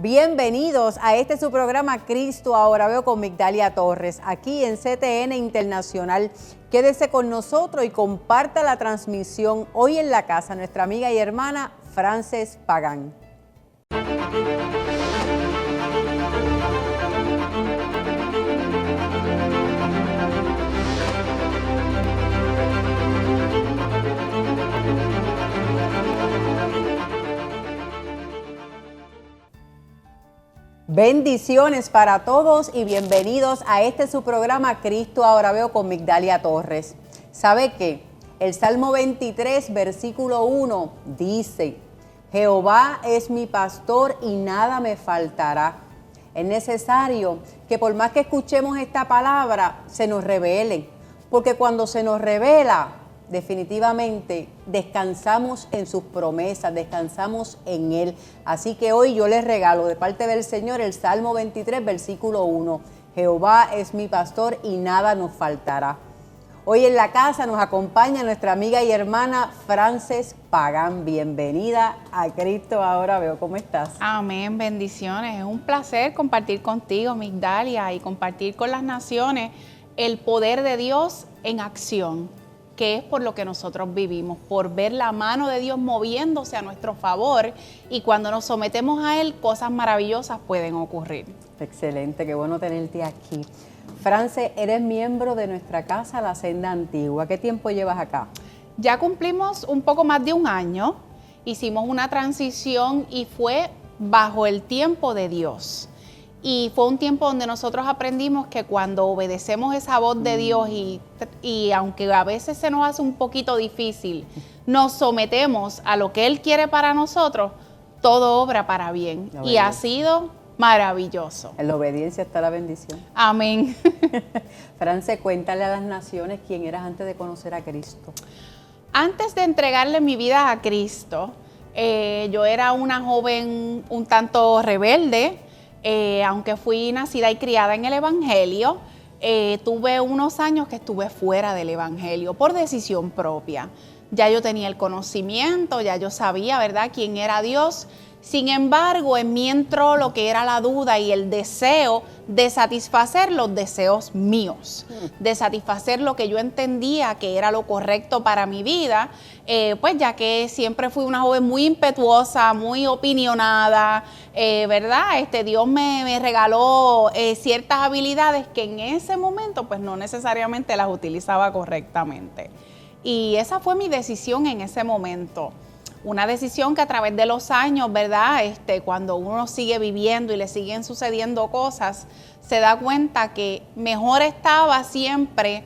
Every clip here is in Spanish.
Bienvenidos a este su programa Cristo Ahora Veo con Migdalia Torres, aquí en CTN Internacional. Quédese con nosotros y comparta la transmisión hoy en la casa, nuestra amiga y hermana Frances Pagán. Bendiciones para todos y bienvenidos a este su programa Cristo Ahora Veo con Migdalia Torres. ¿Sabe qué? El Salmo 23, versículo 1 dice: Jehová es mi pastor y nada me faltará. Es necesario que por más que escuchemos esta palabra, se nos revele, porque cuando se nos revela, definitivamente descansamos en sus promesas, descansamos en Él. Así que hoy yo les regalo de parte del Señor el Salmo 23, versículo 1. Jehová es mi pastor y nada nos faltará. Hoy en la casa nos acompaña nuestra amiga y hermana Frances Pagán. Bienvenida a Cristo Ahora Veo. ¿Cómo estás? Amén, bendiciones. Es un placer compartir contigo, Migdalia, y compartir con las naciones el poder de Dios en acción, que es por lo que nosotros vivimos, por ver la mano de Dios moviéndose a nuestro favor, y cuando nos sometemos a Él, cosas maravillosas pueden ocurrir. Excelente, qué bueno tenerte aquí. Frances, eres miembro de nuestra casa, La Senda Antigua. ¿Qué tiempo llevas acá? Ya cumplimos un poco más de un año, hicimos una transición y fue bajo el tiempo de Dios. Y fue un tiempo donde nosotros aprendimos que cuando obedecemos esa voz de Dios y aunque a veces se nos hace un poquito difícil, nos sometemos a lo que Él quiere para nosotros, todo obra para bien. Y ha sido maravilloso. En la obediencia está la bendición. Amén. Frances, cuéntale a las naciones quién eras antes de conocer a Cristo. Antes de entregarle mi vida a Cristo, yo era una joven un tanto rebelde. Aunque fui nacida y criada en el Evangelio, tuve unos años que estuve fuera del Evangelio por decisión propia. Ya yo tenía el conocimiento, ya yo sabía, ¿verdad?, quién era Dios. Sin embargo, en mí entró lo que era la duda y el deseo de satisfacer los deseos míos, de satisfacer lo que yo entendía que era lo correcto para mi vida, pues ya que siempre fui una joven muy impetuosa, muy opinionada, ¿verdad? Dios me regaló ciertas habilidades que en ese momento pues no necesariamente las utilizaba correctamente. Y esa fue mi decisión en ese momento. Una decisión que a través de los años, ¿verdad? Cuando uno sigue viviendo y le siguen sucediendo cosas, se da cuenta que mejor estaba siempre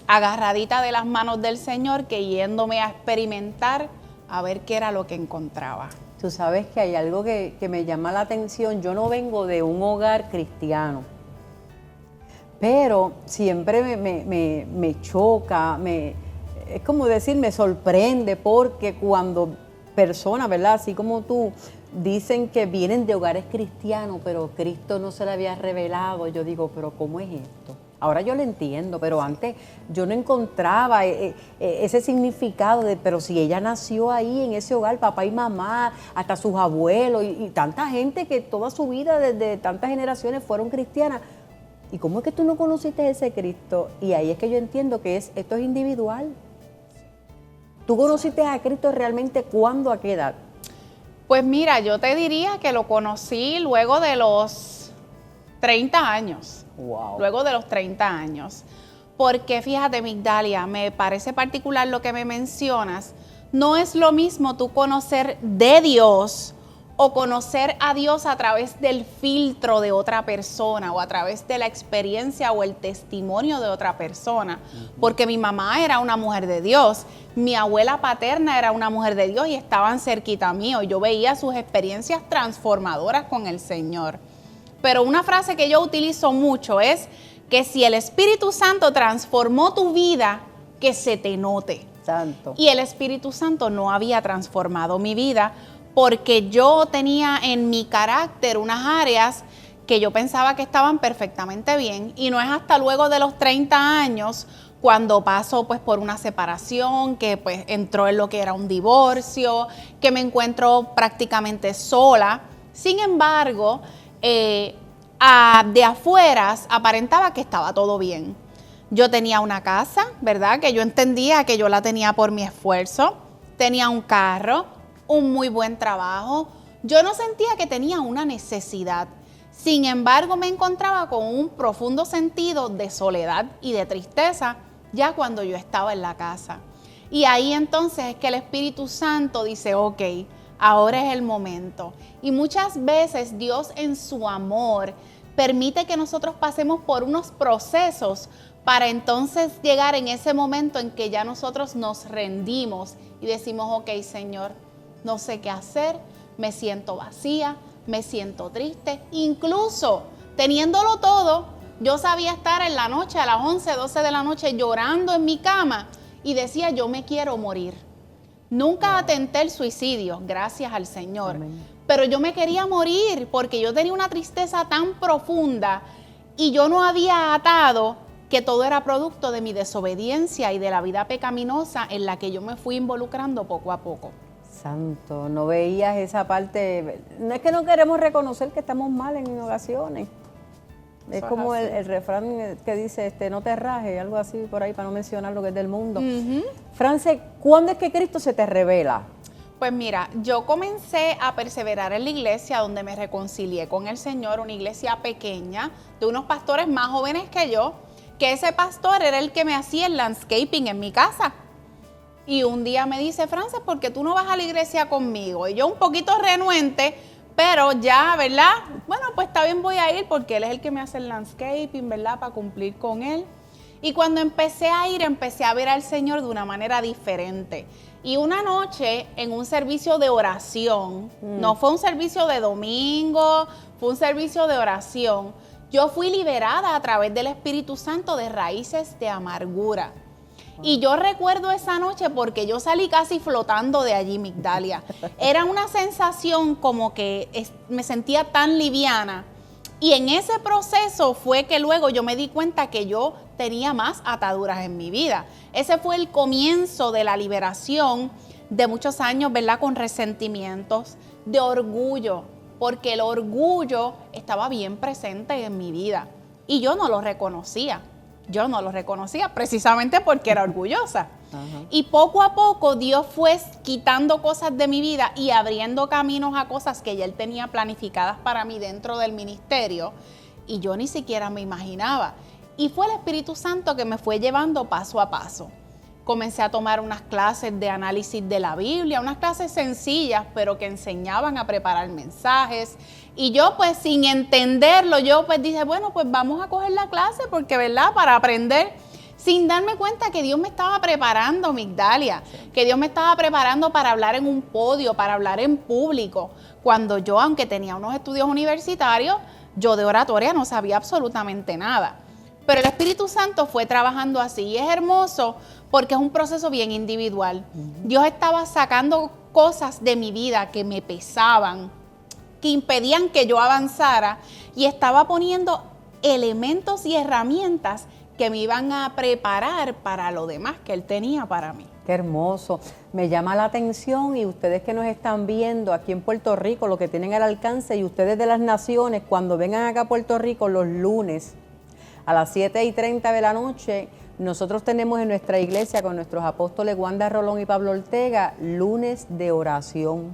agarradita de las manos del Señor que yéndome a experimentar a ver qué era lo que encontraba. Tú sabes que hay algo que me llama la atención. Yo no vengo de un hogar cristiano, pero siempre me choca, es como decir, me sorprende, porque cuando personas, ¿verdad?, así como tú, dicen que vienen de hogares cristianos, pero Cristo no se le había revelado. Yo digo, pero ¿cómo es esto? Ahora yo lo entiendo, pero antes yo no encontraba ese significado de, pero si ella nació ahí en ese hogar, papá y mamá, hasta sus abuelos y tanta gente que toda su vida, desde tantas generaciones, fueron cristianas. ¿Y cómo es que tú no conociste ese Cristo? Y ahí es que yo entiendo que esto es individual. ¿Tú conociste a Cristo realmente cuándo, a qué edad? Pues mira, yo te diría que lo conocí luego de los 30 años. Wow. Luego de los 30 años. Porque fíjate, Migdalia, me parece particular lo que me mencionas. No es lo mismo tú conocer de Dios o conocer a Dios a través del filtro de otra persona o a través de la experiencia o el testimonio de otra persona. Porque mi mamá era una mujer de Dios, mi abuela paterna era una mujer de Dios y estaban cerquita mío. Yo veía sus experiencias transformadoras con el Señor. Pero una frase que yo utilizo mucho es que si el Espíritu Santo transformó tu vida, que se te note. Santo. Y el Espíritu Santo no había transformado mi vida, porque yo tenía en mi carácter unas áreas que yo pensaba que estaban perfectamente bien, y no es hasta luego de los 30 años cuando paso pues por una separación, que pues entró en lo que era un divorcio, que me encuentro prácticamente sola, Sin embargo, de afueras aparentaba que estaba todo bien. Yo tenía una casa, ¿verdad? Que yo entendía que yo la tenía por mi esfuerzo. Tenía un carro, un muy buen trabajo. Yo no sentía que tenía una necesidad. Sin embargo, me encontraba con un profundo sentido de soledad y de tristeza ya cuando yo estaba en la casa. Y ahí entonces es que el Espíritu Santo dice, ok, ahora es el momento. Y muchas veces Dios en su amor permite que nosotros pasemos por unos procesos para entonces llegar en ese momento en que ya nosotros nos rendimos y decimos, ok, Señor, no sé qué hacer, me siento vacía, me siento triste. Incluso teniéndolo todo, yo sabía estar en la noche a las 11, 12 de la noche llorando en mi cama y decía, yo me quiero morir. Nunca atenté el suicidio, gracias al Señor. Amén. Pero yo me quería morir porque yo tenía una tristeza tan profunda y yo no había atado que todo era producto de mi desobediencia y de la vida pecaminosa en la que yo me fui involucrando poco a poco. Santo, no veías esa parte. No es que no queremos reconocer que estamos mal en ocasiones. Es como el refrán que dice, no te rajes, algo así por ahí, para no mencionar lo que es del mundo. France, ¿cuándo es que Cristo se te revela? Pues mira, yo comencé a perseverar en la iglesia donde me reconcilié con el Señor, una iglesia pequeña, de unos pastores más jóvenes que yo, que ese pastor era el que me hacía el landscaping en mi casa. Y un día me dice, Frances, ¿por qué tú no vas a la iglesia conmigo? Y yo un poquito renuente, pero ya, ¿verdad? Bueno, pues está bien, voy a ir porque él es el que me hace el landscaping, ¿verdad? Para cumplir con él. Y cuando empecé a ir, empecé a ver al Señor de una manera diferente. Y una noche, en un servicio de oración, no fue un servicio de domingo, fue un servicio de oración, yo fui liberada a través del Espíritu Santo de raíces de amargura. Y yo recuerdo esa noche porque yo salí casi flotando de allí, Migdalia. Era una sensación como que me sentía tan liviana. Y en ese proceso fue que luego yo me di cuenta que yo tenía más ataduras en mi vida. Ese fue el comienzo de la liberación de muchos años, ¿verdad? Con resentimientos, de orgullo, porque el orgullo estaba bien presente en mi vida y yo no lo reconocía. Yo no lo reconocía precisamente porque era orgullosa. Ajá. Y poco a poco Dios fue quitando cosas de mi vida y abriendo caminos a cosas que ya Él tenía planificadas para mí dentro del ministerio y yo ni siquiera me imaginaba. Y fue el Espíritu Santo que me fue llevando paso a paso. Comencé a tomar unas clases de análisis de la Biblia, unas clases sencillas, pero que enseñaban a preparar mensajes. Y yo pues sin entenderlo, yo pues dije, bueno, pues vamos a coger la clase porque, ¿verdad? Para aprender, sin darme cuenta que Dios me estaba preparando, Migdalia, que Dios me estaba preparando para hablar en un podio, para hablar en público. Cuando yo, aunque tenía unos estudios universitarios, yo de oratoria no sabía absolutamente nada. Pero el Espíritu Santo fue trabajando así y es hermoso porque es un proceso bien individual. Dios estaba sacando cosas de mi vida que me pesaban, que impedían que yo avanzara y estaba poniendo elementos y herramientas que me iban a preparar para lo demás que Él tenía para mí. Qué hermoso. Me llama la atención y ustedes que nos están viendo aquí en Puerto Rico, lo que tienen al alcance y ustedes de las naciones, cuando vengan acá a Puerto Rico los lunes a las 7:30 de la noche, nosotros tenemos en nuestra iglesia con nuestros apóstoles Wanda Rolón y Pablo Ortega, lunes de oración.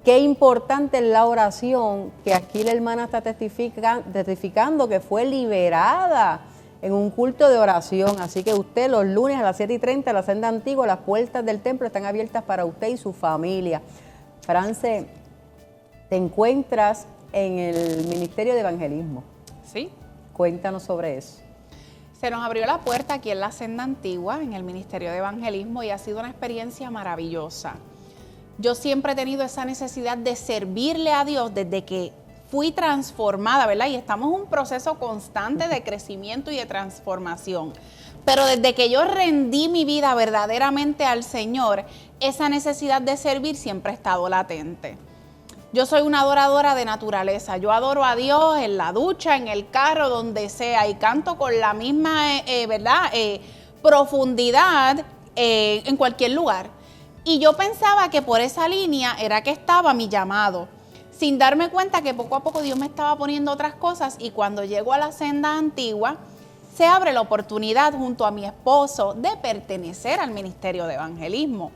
Qué importante es la oración, que aquí la hermana está testificando que fue liberada en un culto de oración. Así que usted los lunes a las 7:30, la senda antigua, las puertas del templo están abiertas para usted y su familia. France, te encuentras en el Ministerio de Evangelismo. Sí. Cuéntanos sobre eso. Se nos abrió la puerta aquí en la senda antigua, en el Ministerio de Evangelismo, y ha sido una experiencia maravillosa. Yo siempre he tenido esa necesidad de servirle a Dios desde que fui transformada, ¿verdad? Y estamos en un proceso constante de crecimiento y de transformación. Pero desde que yo rendí mi vida verdaderamente al Señor, esa necesidad de servir siempre ha estado latente. Yo soy una adoradora de naturaleza. Yo adoro a Dios en la ducha, en el carro, donde sea, y canto con la misma profundidad en cualquier lugar. Y yo pensaba que por esa línea era que estaba mi llamado. sin darme cuenta que poco a poco Dios me estaba poniendo otras cosas, y cuando llego a la senda antigua, se abre la oportunidad junto a mi esposo de pertenecer al ministerio de evangelismo.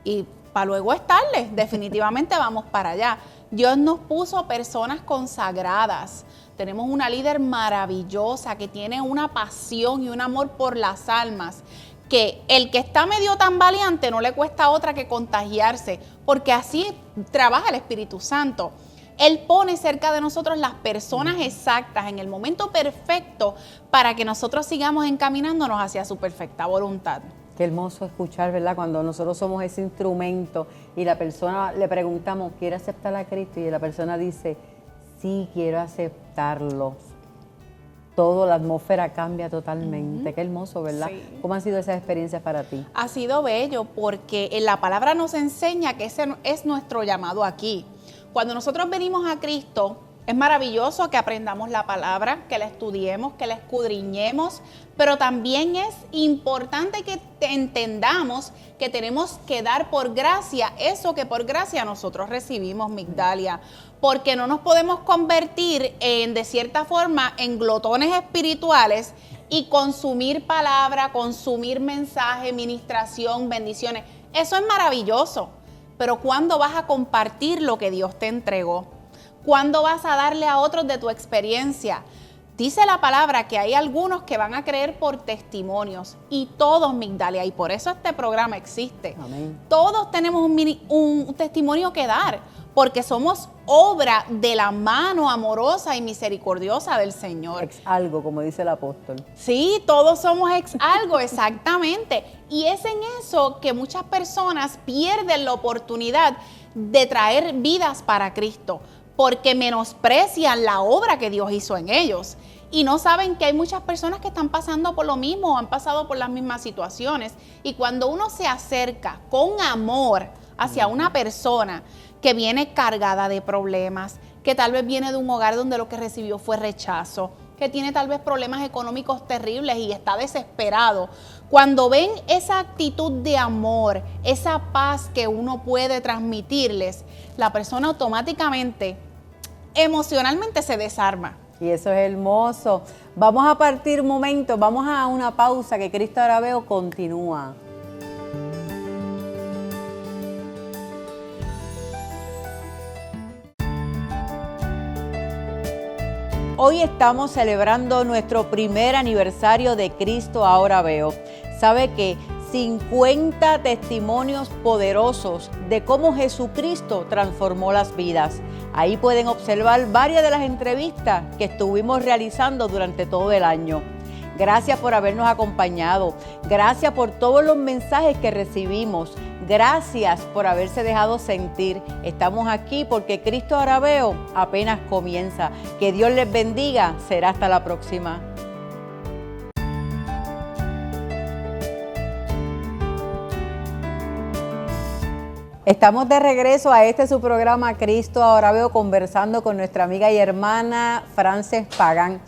Y para luego estarles, definitivamente vamos para allá. Dios nos puso personas consagradas. Tenemos una líder maravillosa que tiene una pasión y un amor por las almas, que el que está medio tambaleante no le cuesta otra que contagiarse, porque así trabaja el Espíritu Santo. Él pone cerca de nosotros las personas exactas en el momento perfecto para que nosotros sigamos encaminándonos hacia su perfecta voluntad. Qué hermoso escuchar, ¿verdad? Cuando nosotros somos ese instrumento y la persona le preguntamos, ¿quiere aceptar a Cristo? Y la persona dice, sí, quiero aceptarlo. Todo, la atmósfera cambia totalmente. Qué hermoso, ¿verdad? Sí. ¿Cómo han sido esas experiencias para ti? Ha sido bello porque la palabra nos enseña que ese es nuestro llamado aquí. Cuando nosotros venimos a Cristo, es maravilloso que aprendamos la palabra, que la estudiemos, que la escudriñemos, pero también es importante que entendamos que tenemos que dar por gracia eso que por gracia nosotros recibimos, Migdalia, porque no nos podemos convertir de cierta forma en glotones espirituales y consumir palabra, consumir mensaje, ministración, bendiciones. Eso es maravilloso, pero ¿cuándo vas a compartir lo que Dios te entregó? ¿Cuándo vas a darle a otros de tu experiencia? Dice la palabra que hay algunos que van a creer por testimonios, y todos, Migdalia, y por eso este programa existe. Amén. Todos tenemos un testimonio que dar, porque somos obra de la mano amorosa y misericordiosa del Señor. Ex algo, como dice el apóstol. Sí, todos somos ex algo, exactamente. Y es en eso que muchas personas pierden la oportunidad de traer vidas para Cristo, porque menosprecian la obra que Dios hizo en ellos y no saben que hay muchas personas que están pasando por lo mismo o han pasado por las mismas situaciones. Y cuando uno se acerca con amor hacia una persona que viene cargada de problemas, que tal vez viene de un hogar donde lo que recibió fue rechazo, que tiene tal vez problemas económicos terribles y está desesperado, cuando ven esa actitud de amor, esa paz que uno puede transmitirles, la persona automáticamente, emocionalmente se desarma. Y eso es hermoso. Vamos a partir un momento, vamos a una pausa, que Cristo ahora veo continúa. Hoy estamos celebrando nuestro primer aniversario de Cristo Ahora Veo. ¿Sabe qué? 50 testimonios poderosos de cómo Jesucristo transformó las vidas. Ahí pueden observar varias de las entrevistas que estuvimos realizando durante todo el año. Gracias por habernos acompañado. Gracias por todos los mensajes que recibimos. Gracias por haberse dejado sentir. Estamos aquí porque Cristo Ahora Veo apenas comienza. Que Dios les bendiga. Será hasta la próxima. Estamos de regreso a su programa Cristo Ahora Veo, conversando con nuestra amiga y hermana Frances Pagán.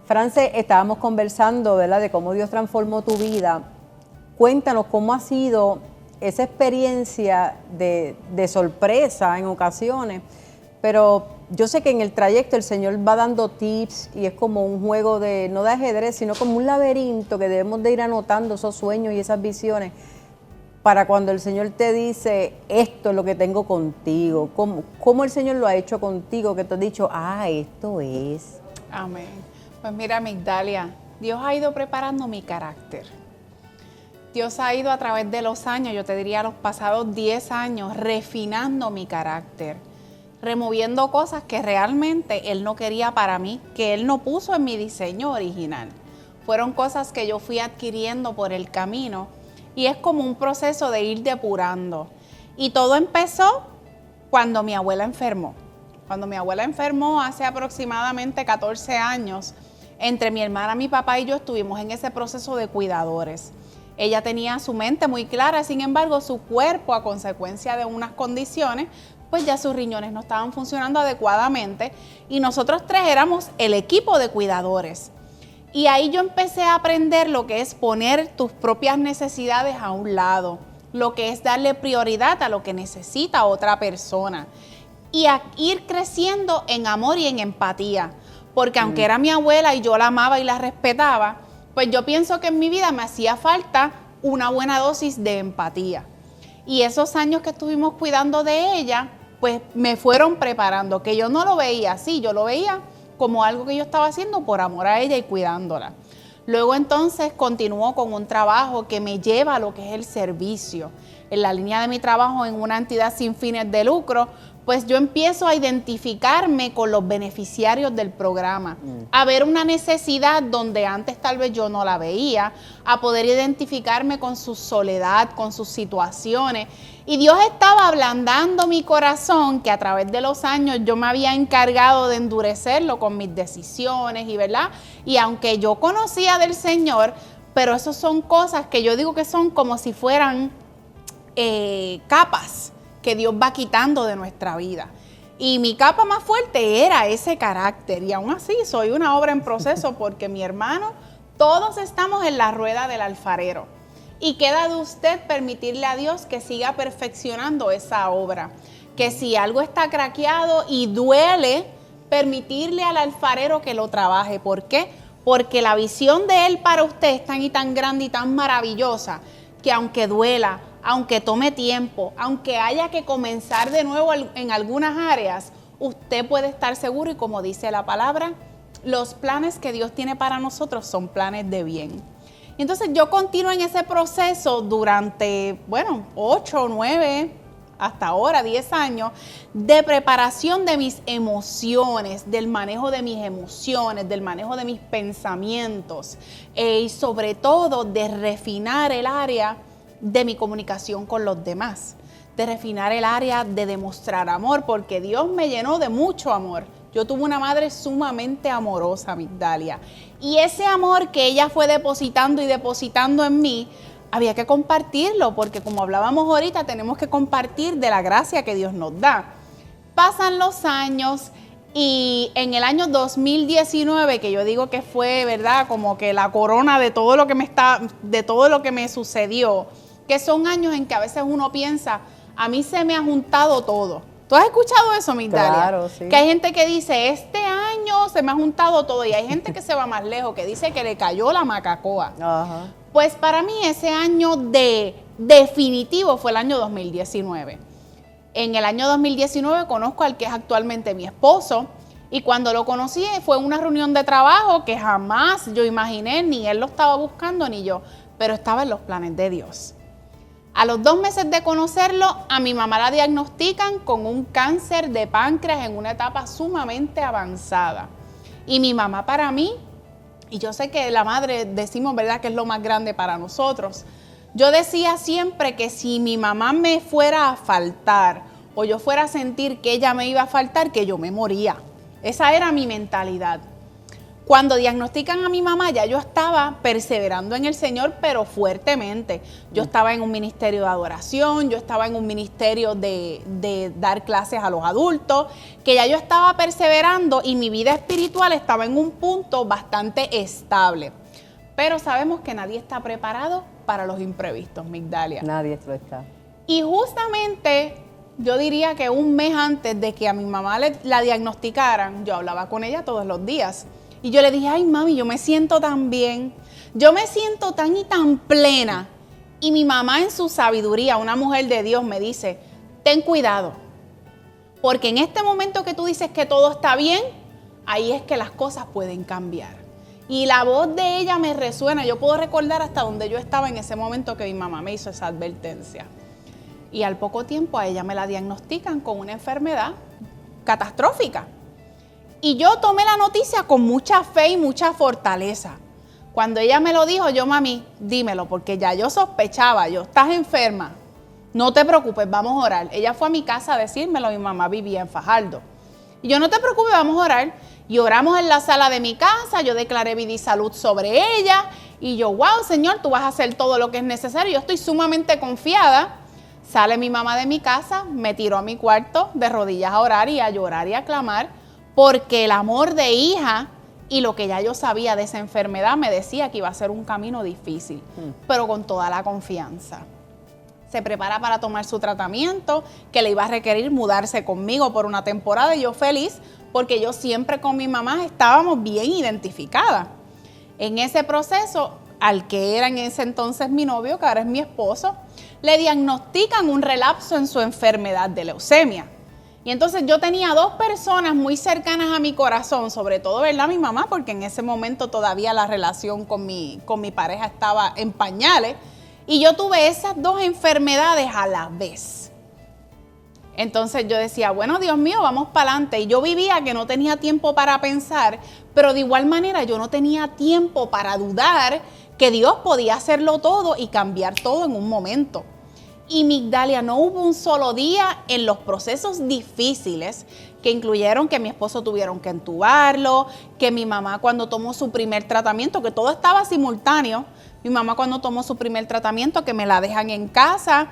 Frances, estábamos conversando, ¿verdad?, de cómo Dios transformó tu vida. Cuéntanos cómo ha sido esa experiencia de sorpresa en ocasiones, pero yo sé que en el trayecto el Señor va dando tips y es como un juego de, no de ajedrez, sino como un laberinto que debemos de ir anotando esos sueños y esas visiones para cuando el Señor te dice, esto es lo que tengo contigo. ¿Cómo el Señor lo ha hecho contigo? Que te has dicho, esto es. Amén. Pues mira, Migdalia, Dios ha ido preparando mi carácter. Dios ha ido a través de los años, yo te diría los pasados 10 años, refinando mi carácter, removiendo cosas que realmente Él no quería para mí, que Él no puso en mi diseño original. Fueron cosas que yo fui adquiriendo por el camino y es como un proceso de ir depurando. Y todo empezó cuando mi abuela enfermó. Cuando mi abuela enfermó hace aproximadamente 14 años, entre mi hermana, mi papá y yo estuvimos en ese proceso de cuidadores. Ella tenía su mente muy clara, sin embargo, su cuerpo, a consecuencia de unas condiciones, pues ya sus riñones no estaban funcionando adecuadamente y nosotros tres éramos el equipo de cuidadores. Y ahí yo empecé a aprender lo que es poner tus propias necesidades a un lado, lo que es darle prioridad a lo que necesita otra persona. y a ir creciendo en amor y en empatía. Porque aunque era mi abuela y yo la amaba y la respetaba, pues yo pienso que en mi vida me hacía falta una buena dosis de empatía. Y esos años que estuvimos cuidando de ella, pues me fueron preparando, que yo no lo veía así, yo lo veía como algo que yo estaba haciendo por amor a ella y cuidándola. Luego entonces continúo con un trabajo que me lleva a lo que es el servicio. En la línea de mi trabajo en una entidad sin fines de lucro, pues yo empiezo a identificarme con los beneficiarios del programa, a ver una necesidad donde antes tal vez yo no la veía, a poder identificarme con su soledad, con sus situaciones. Y Dios estaba ablandando mi corazón, que a través de los años yo me había encargado de endurecerlo con mis decisiones y ¿verdad? Y aunque yo conocía del Señor, pero eso son cosas que yo digo que son como si fueran capas que Dios va quitando de nuestra vida. Y mi capa más fuerte era ese carácter. Y aún así soy una obra en proceso porque mi hermano, todos estamos en la rueda del alfarero. Y queda de usted permitirle a Dios que siga perfeccionando esa obra. Que si algo está craqueado y duele, permitirle al alfarero que lo trabaje. ¿Por qué? Porque la visión de Él para usted es tan y tan grande y tan maravillosa que aunque duela, aunque tome tiempo, aunque haya que comenzar de nuevo en algunas áreas, usted puede estar seguro y como dice la palabra, los planes que Dios tiene para nosotros son planes de bien. Y entonces yo continúo en ese proceso durante, 8, 9, hasta ahora 10 años, de preparación de mis emociones, del manejo de mis emociones, del manejo de mis pensamientos y sobre todo de refinar el área de mi comunicación con los demás, de refinar el área de demostrar amor, porque Dios me llenó de mucho amor. Yo tuve una madre sumamente amorosa, Migdalia, y ese amor que ella fue depositando y depositando en mí, había que compartirlo, porque como hablábamos ahorita, tenemos que compartir de la gracia que Dios nos da. Pasan los años y en el año 2019, que yo digo que fue, ¿verdad?, como que la corona de todo lo que me sucedió, que son años en que a veces uno piensa, a mí se me ha juntado todo. ¿Tú has escuchado eso, Migdalia? Claro, sí. Que hay gente que dice, este año se me ha juntado todo, y hay gente que se va más lejos, que dice que le cayó la macacoa. Ajá. Pues para mí ese año definitivo fue el año 2019. En el año 2019 conozco al que es actualmente mi esposo, y cuando lo conocí fue una reunión de trabajo que jamás yo imaginé, ni él lo estaba buscando ni yo, pero estaba en los planes de Dios. A los 2 meses de conocerlo, a mi mamá la diagnostican con un cáncer de páncreas en una etapa sumamente avanzada. Y mi mamá para mí, y yo sé que la madre decimos, ¿verdad?, que es lo más grande para nosotros. Yo decía siempre que si mi mamá me fuera a faltar o yo fuera a sentir que ella me iba a faltar, que yo me moría. Esa era mi mentalidad. Cuando diagnostican a mi mamá, ya yo estaba perseverando en el Señor, pero fuertemente. Yo estaba en un ministerio de adoración, yo estaba en un ministerio de dar clases a los adultos, que ya yo estaba perseverando y mi vida espiritual estaba en un punto bastante estable. Pero sabemos que nadie está preparado para los imprevistos, Migdalia. Nadie lo está. Y justamente, yo diría que un mes antes de que a mi mamá la diagnosticaran, yo hablaba con ella todos los días. Y yo le dije, ay mami, yo me siento tan bien, yo me siento tan y tan plena. Y mi mamá en su sabiduría, una mujer de Dios, me dice, ten cuidado, porque en este momento que tú dices que todo está bien, ahí es que las cosas pueden cambiar. Y la voz de ella me resuena, yo puedo recordar hasta donde yo estaba en ese momento que mi mamá me hizo esa advertencia. Y al poco tiempo a ella me la diagnostican con una enfermedad catastrófica. Y yo tomé la noticia con mucha fe y mucha fortaleza. Cuando ella me lo dijo, yo, mami, dímelo, porque ya yo sospechaba, estás enferma, no te preocupes, vamos a orar. Ella fue a mi casa a decírmelo, mi mamá vivía en Fajardo. Y yo, no te preocupes, vamos a orar. Y oramos en la sala de mi casa, yo declaré vida y salud sobre ella. Y yo, wow, Señor, tú vas a hacer todo lo que es necesario. Yo estoy sumamente confiada. Sale mi mamá de mi casa, me tiró a mi cuarto de rodillas a orar y a llorar y a clamar, porque el amor de hija y lo que ya yo sabía de esa enfermedad me decía que iba a ser un camino difícil, pero con toda la confianza. se prepara para tomar su tratamiento, que le iba a requerir mudarse conmigo por una temporada, y yo feliz porque yo siempre con mi mamá estábamos bien identificadas. En ese proceso, al que era en ese entonces mi novio, que ahora es mi esposo, le diagnostican un relapso en su enfermedad de leucemia. Y entonces yo tenía dos personas muy cercanas a mi corazón, sobre todo, ¿verdad?, mi mamá, porque en ese momento todavía la relación con mi pareja estaba en pañales, y yo tuve esas dos enfermedades a la vez. Entonces yo decía, bueno, Dios mío, vamos para adelante. Y yo vivía que no tenía tiempo para pensar, pero de igual manera yo no tenía tiempo para dudar que Dios podía hacerlo todo y cambiar todo en un momento. Y Migdalia, no hubo un solo día en los procesos difíciles que incluyeron que mi esposo tuvieron que entubarlo, que mi mamá cuando tomó su primer tratamiento, que todo estaba simultáneo, mi mamá cuando tomó su primer tratamiento, que me la dejan en casa,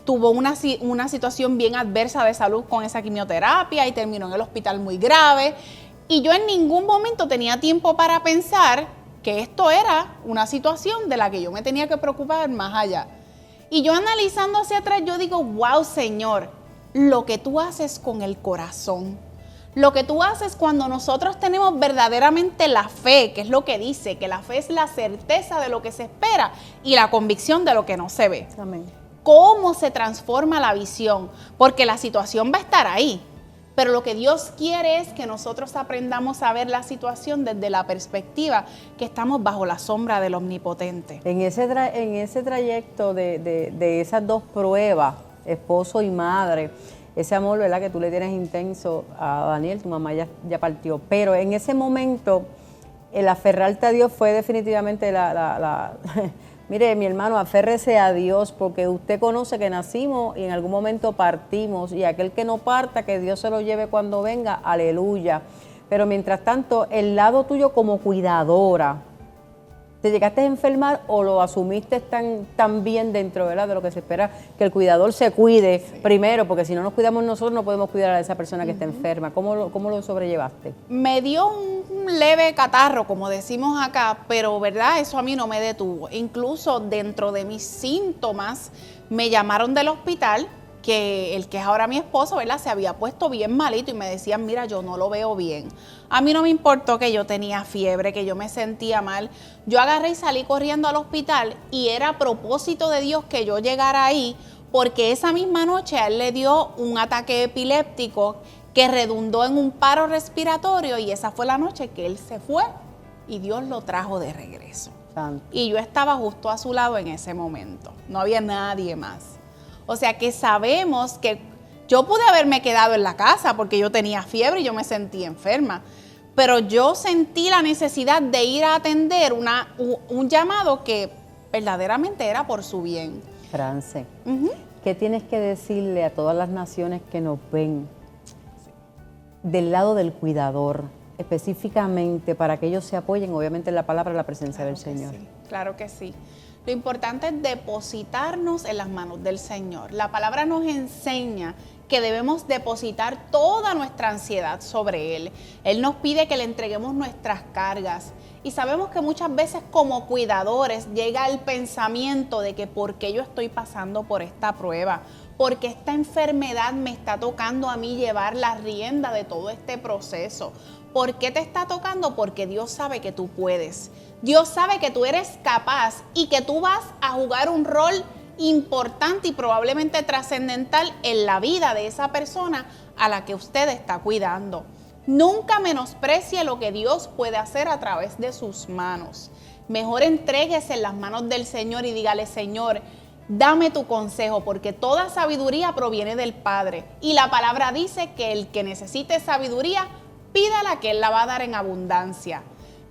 tuvo una situación bien adversa de salud con esa quimioterapia y terminó en el hospital muy grave. Y yo en ningún momento tenía tiempo para pensar que esto era una situación de la que yo me tenía que preocupar más allá. Y yo analizando hacia atrás, yo digo, wow, Señor, lo que tú haces con el corazón, lo que tú haces cuando nosotros tenemos verdaderamente la fe, que es lo que dice, que la fe es la certeza de lo que se espera y la convicción de lo que no se ve. Amén. ¿Cómo se transforma la visión? Porque la situación va a estar ahí, pero lo que Dios quiere es que nosotros aprendamos a ver la situación desde la perspectiva que estamos bajo la sombra del Omnipotente. En ese trayecto de esas dos pruebas, esposo y madre, ese amor, ¿verdad?, que tú le tienes intenso a Daniel, tu mamá ya partió, pero en ese momento el aferrarte a Dios fue definitivamente Mire, mi hermano, aférrese a Dios, porque usted conoce que nacimos y en algún momento partimos, y aquel que no parta, que Dios se lo lleve cuando venga, aleluya. Pero mientras tanto, el lado tuyo como cuidadora, ¿te llegaste a enfermar o lo asumiste tan bien dentro, ¿verdad?, de lo que se espera, que el cuidador se cuide primero, porque si no nos cuidamos nosotros no podemos cuidar a esa persona que está enferma? ¿Cómo lo sobrellevaste? Me dio un leve catarro, como decimos acá, pero verdad, eso a mí no me detuvo. Incluso dentro de mis síntomas me llamaron del hospital, que el que es ahora mi esposo, ¿verdad?, se había puesto bien malito y me decían, mira, yo no lo veo bien. A mí no me importó que yo tenía fiebre, que yo me sentía mal. Yo agarré y salí corriendo al hospital, y era a propósito de Dios que yo llegara ahí, porque esa misma noche a él le dio un ataque epiléptico que redundó en un paro respiratorio, y esa fue la noche que él se fue y Dios lo trajo de regreso. Santo. Y yo estaba justo a su lado en ese momento, no había nadie más. O sea que sabemos que yo pude haberme quedado en la casa porque yo tenía fiebre y yo me sentía enferma, pero yo sentí la necesidad de ir a atender un llamado que verdaderamente era por su bien. France, ¿qué tienes que decirle a todas las naciones que nos ven del lado del cuidador, específicamente para que ellos se apoyen, obviamente, en la palabra, en la presencia del Señor? Sí, claro que sí. Lo importante es depositarnos en las manos del Señor. La palabra nos enseña que debemos depositar toda nuestra ansiedad sobre Él. Él nos pide que le entreguemos nuestras cargas. Y sabemos que muchas veces como cuidadores llega el pensamiento de que ¿por qué yo estoy pasando por esta prueba? Porque esta enfermedad me está tocando a mí llevar la rienda de todo este proceso. ¿Por qué te está tocando? Porque Dios sabe que tú puedes. Dios sabe que tú eres capaz y que tú vas a jugar un rol importante y probablemente trascendental en la vida de esa persona a la que usted está cuidando. Nunca menosprecie lo que Dios puede hacer a través de sus manos. Mejor entréguese en las manos del Señor y dígale, Señor, dame tu consejo, porque toda sabiduría proviene del Padre. Y la palabra dice que el que necesite sabiduría, pídala, que Él la va a dar en abundancia.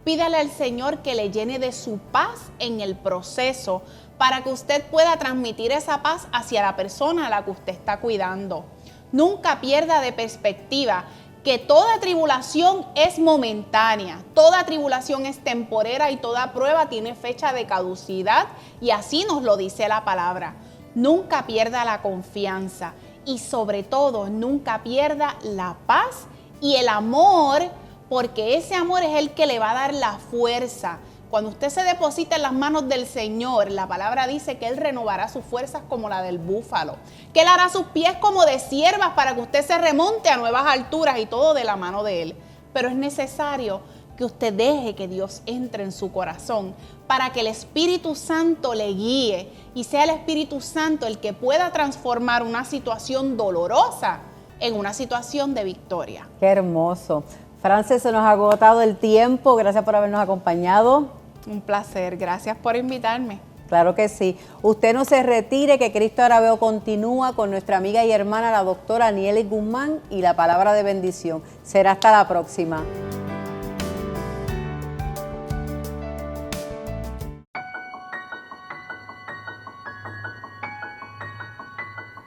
Pídale al Señor que le llene de su paz en el proceso para que usted pueda transmitir esa paz hacia la persona a la que usted está cuidando. Nunca pierda de perspectiva que toda tribulación es momentánea, toda tribulación es temporera y toda prueba tiene fecha de caducidad, y así nos lo dice la palabra. Nunca pierda la confianza y sobre todo nunca pierda la paz y el amor, porque ese amor es el que le va a dar la fuerza Cuando usted se deposita en las manos del Señor, la palabra dice que Él renovará sus fuerzas como la del búfalo, que Él hará sus pies como de ciervas para que usted se remonte a nuevas alturas y todo de la mano de Él. Pero es necesario que usted deje que Dios entre en su corazón para que el Espíritu Santo le guíe y sea el Espíritu Santo el que pueda transformar una situación dolorosa en una situación de victoria. Qué hermoso. Frances, se nos ha agotado el tiempo. Gracias por habernos acompañado. Un placer. Gracias por invitarme. Claro que sí. Usted no se retire, que Cristo Ahora Veo continúa con nuestra amiga y hermana, la doctora Anieli Guzmán, y la palabra de bendición. Será hasta la próxima.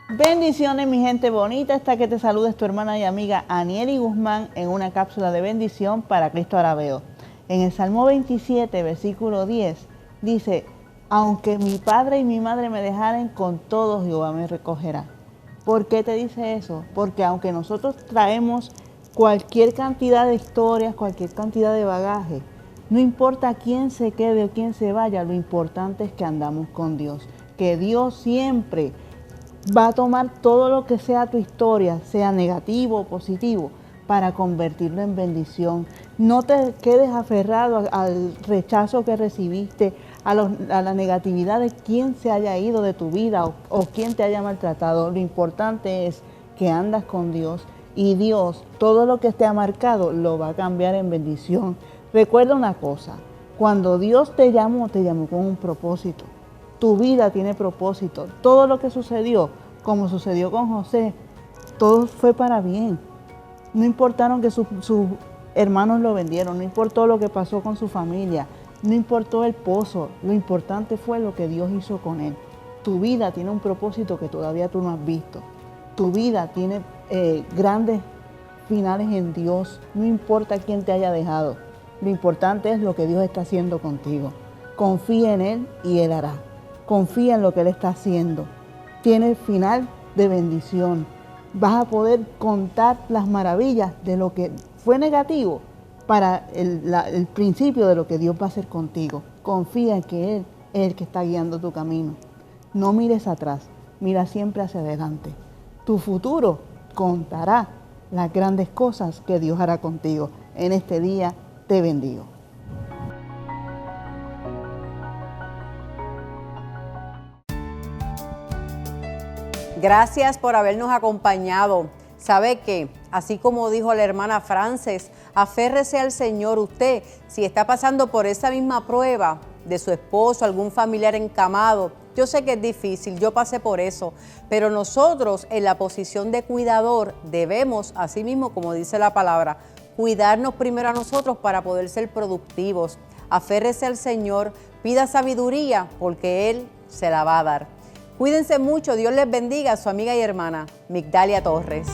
Bendiciones, mi gente bonita. Hasta que te saludes tu hermana y amiga Anieli Guzmán en una cápsula de bendición para Cristo Ahora Veo. En el Salmo 27, versículo 10, dice: aunque mi padre y mi madre me dejaren, con todo Jehová me recogerá. ¿Por qué te dice eso? Porque aunque nosotros traemos cualquier cantidad de historias, cualquier cantidad de bagaje, no importa quién se quede o quién se vaya, lo importante es que andamos con Dios. Que Dios siempre va a tomar todo lo que sea tu historia, sea negativo o positivo, para convertirlo en bendición. No te quedes aferrado al rechazo que recibiste, a la negatividad de quien se haya ido de tu vida o quien te haya maltratado. Lo importante es que andas con Dios y Dios, todo lo que te ha marcado, lo va a cambiar en bendición. Recuerda una cosa, cuando Dios te llamó con un propósito. Tu vida tiene propósito. Todo lo que sucedió, como sucedió con José, todo fue para bien. No importaron que sus hermanos lo vendieron, no importó lo que pasó con su familia, no importó el pozo, lo importante fue lo que Dios hizo con él. Tu vida tiene un propósito que todavía tú no has visto. Tu vida tiene grandes finales en Dios, no importa quién te haya dejado. Lo importante es lo que Dios está haciendo contigo. Confía en Él y Él hará. Confía en lo que Él está haciendo. Tiene final de bendición. Vas a poder contar las maravillas de lo que fue negativo para el principio de lo que Dios va a hacer contigo. Confía en que Él es el que está guiando tu camino. No mires atrás, mira siempre hacia adelante. Tu futuro contará las grandes cosas que Dios hará contigo. En este día te bendigo. Gracias por habernos acompañado. ¿Sabe qué? Así como dijo la hermana Frances, aférrese al Señor. Usted, si está pasando por esa misma prueba de su esposo, algún familiar encamado, yo sé que es difícil, yo pasé por eso, pero nosotros en la posición de cuidador debemos, así mismo como dice la palabra, cuidarnos primero a nosotros para poder ser productivos. Aférrese al Señor, pida sabiduría porque Él se la va a dar. Cuídense mucho, Dios les bendiga, su amiga y hermana Migdalia Torres.